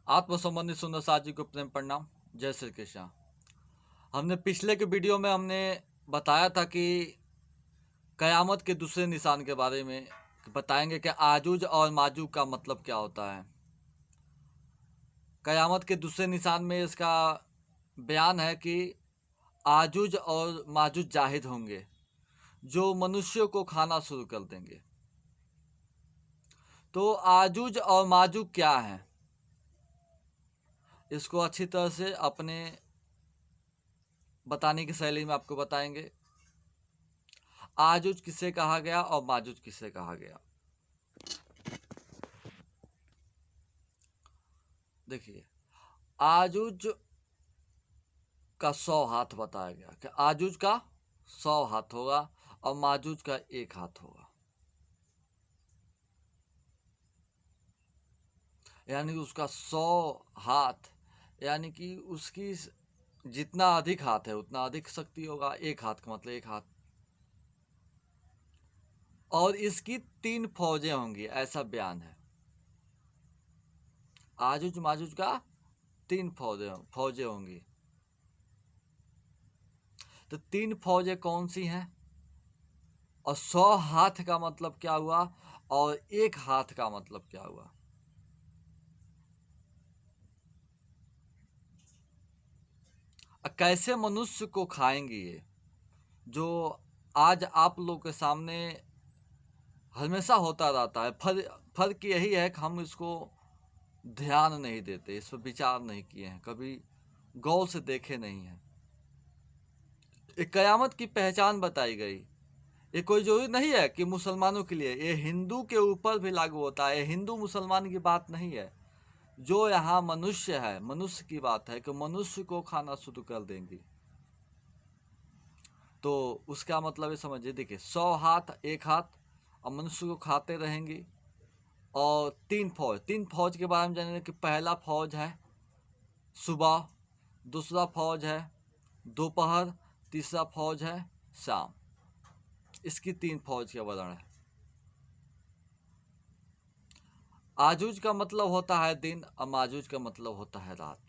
आत्म संबंधी सुंदर साथी को प्रेम प्रणाम। जय श्री कृष्ण। हमने पिछले के वीडियो में हमने बताया था कि कयामत के दूसरे निशान के बारे में बताएंगे कि आजूज और माजूज का मतलब क्या होता है। कयामत के दूसरे निशान में इसका बयान है कि आजूज और माजूज जाहिर होंगे जो मनुष्यों को खाना शुरू कर देंगे। तो आजूज और माजूज क्या है, इसको अच्छी तरह से अपने बताने की शैली में आपको बताएंगे। आजूज किसे कहा गया और माजूज किसे कहा गया। देखिए, आजूज का 100 हाथ बताया गया कि आजूज का 100 हाथ होगा और माजूज का 1 हाथ होगा। यानी उसका 100 हाथ, यानी कि उसकी जितना अधिक हाथ है उतना अधिक शक्ति होगा। 1 हाथ का मतलब 1 हाथ। और इसकी 3 फौजें होंगी, ऐसा बयान है। आजूज माजूज का 3 फौजें होंगी। तो 3 फौजें कौन सी हैं और 100 हाथ का मतलब क्या हुआ और 1 हाथ का मतलब क्या हुआ। कैसे मनुष्य को खाएंगे ये, जो आज आप लोग के सामने हमेशा होता रहता है। फर्क यही है कि हम इसको ध्यान नहीं देते, इस पर विचार नहीं किए हैं, कभी गौर से देखे नहीं हैं। एक कयामत की पहचान बताई गई। ये कोई जरूरी नहीं है कि मुसलमानों के लिए, ये हिंदू के ऊपर भी लागू होता है। हिंदू मुसलमान की बात नहीं है, जो यहाँ मनुष्य है, मनुष्य की बात है कि मनुष्य को खाना शुरू कर देंगी। तो उसका मतलब ये समझिए। देखिए, 100 हाथ 1 हाथ और मनुष्य को खाते रहेंगी। और 3 फौज के बारे में जानेंगे कि पहला फौज है सुबह, दूसरा फौज है दोपहर, तीसरा फौज है शाम। इसकी 3 फौज का वर्णन है। आजूज का मतलब होता है दिन और माजूज का मतलब होता है रात।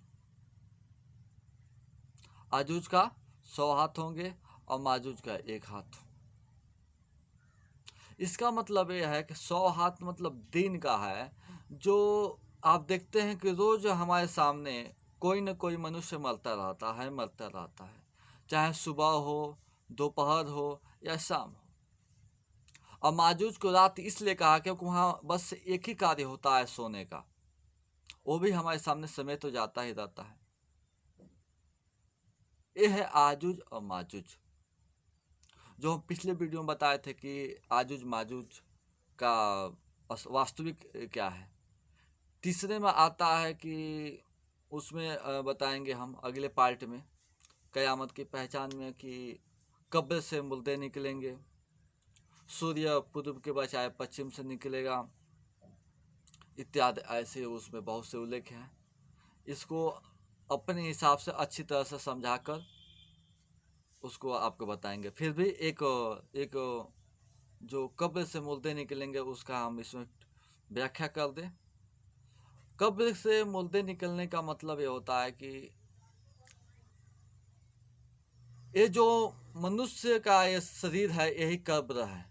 आजूज का 100 हाथ होंगे और माजूज का 1 हाथ। इसका मतलब यह है कि 100 हाथ मतलब दिन का है। जो आप देखते हैं कि रोज हमारे सामने कोई न कोई मनुष्य मरता रहता है, चाहे सुबह हो, दोपहर हो या शाम हो। और माजूज को रात इसलिए कहा क्योंकि वहाँ बस एक ही कार्य होता है, सोने का। वो भी हमारे सामने समय तो जाता ही रहता है। ये है आजूज और माजूज, जो हम पिछले वीडियो में बताए थे कि आजूज माजूज का वास्तविक क्या है। तीसरे में आता है कि उसमें बताएंगे हम अगले पार्ट में कयामत की पहचान में कि कब्र से मुर्दे निकलेंगे, सूर्य पूर्व के बजाय पश्चिम से निकलेगा, इत्यादि। ऐसे उसमें बहुत से उल्लेख हैं। इसको अपने हिसाब से अच्छी तरह से समझाकर उसको आपको बताएंगे। फिर भी एक जो कब्र से मुर्दे निकलेंगे उसका हम इसमें व्याख्या कर दें। कब्र से मुर्दे निकलने का मतलब ये होता है कि ये जो मनुष्य का ये शरीर है यही कब्र है।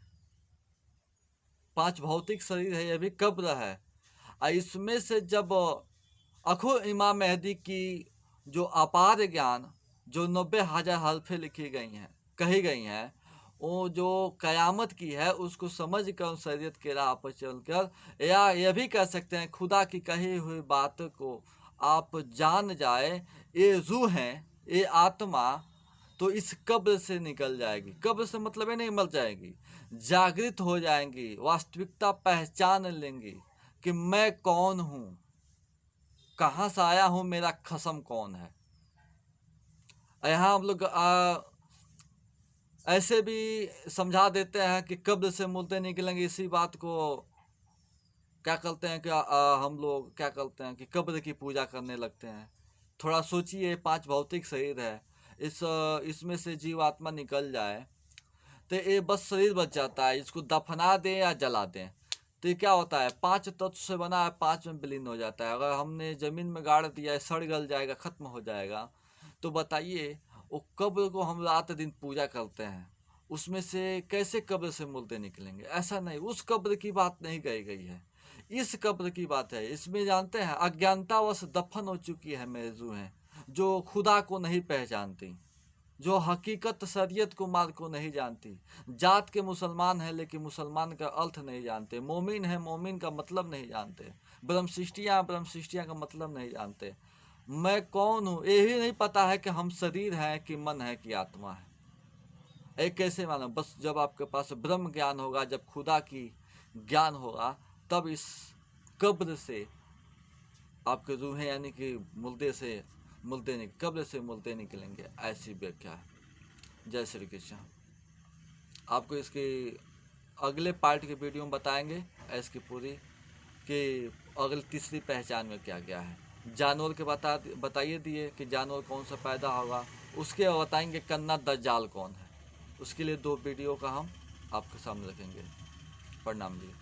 5 भौतिक शरीर है, यह भी कब्र है। और इसमें से जब अखो इमाम मेहदी की जो अपार ज्ञान, जो 90,000 हरफें लिखी गई हैं, कही गई हैं, वो जो कयामत की है उसको समझ कर शरीयत के राह पर चलकर, या यह भी कह सकते हैं खुदा की कही हुई बात को आप जान जाए, ये रूह है, ये आत्मा तो इस कब्र से निकल जाएगी। कब्र से मतलब ये नहीं मर जाएगी, जागृत हो जाएंगी, वास्तविकता पहचान लेंगी कि मैं कौन हूँ, कहाँ से आया हूँ, मेरा खसम कौन है। यहाँ हम लोग ऐसे भी समझा देते हैं कि कब्र से मुर्दे निकलेंगे। इसी बात को क्या करते हैं कि हम लोग क्या करते हैं कि कब्र की पूजा करने लगते हैं। थोड़ा सोचिए, 5 भौतिक शरीर है, इसमें से जीवात्मा निकल जाए तो ये बस शरीर बच जाता है। इसको दफना दें या जला दें, तो ये क्या होता है, 5 तत्व से बना है, 5 में विलीन हो जाता है। अगर हमने ज़मीन में गाड़ दिया है, सड़ गल जाएगा, ख़त्म हो जाएगा। तो बताइए वो कब्र को हम रात दिन पूजा करते हैं, उसमें से कैसे कब्र से मुर्दे निकलेंगे? ऐसा नहीं, उस कब्र की बात नहीं कही गई है, इस कब्र की बात है। इसमें जानते हैं अज्ञानतावश दफन हो चुकी है मेरी रूहें, जो खुदा को नहीं पहचानती, जो हकीकत शरीयत को मार्ग को नहीं जानती। जात के मुसलमान हैं लेकिन मुसलमान का अर्थ नहीं जानते, मोमिन है मोमिन का मतलब नहीं जानते, ब्रह्म सृष्टियाँ का मतलब नहीं जानते। मैं कौन हूँ ये ही नहीं पता है कि हम शरीर हैं कि मन है कि आत्मा है। एक कैसे मालूम? बस जब आपके पास ब्रह्म ज्ञान होगा, जब खुदा की ज्ञान होगा, तब इस कब्र से आपके रूहें यानी कि कब्र से मुर्दे निकलेंगे, ऐसी व्याख्या है। जय श्री कृष्ण। आपको इसकी अगले पार्ट के वीडियो में बताएंगे इसकी पूरी कि अगली तीसरी पहचान में क्या क्या है। जानवर के बताइए दिए कि जानवर कौन सा पैदा होगा, उसके बताएंगे कन्ना दज्जाल कौन है। उसके लिए 2 वीडियो का हम आपके सामने रखेंगे। प्रणाम जी।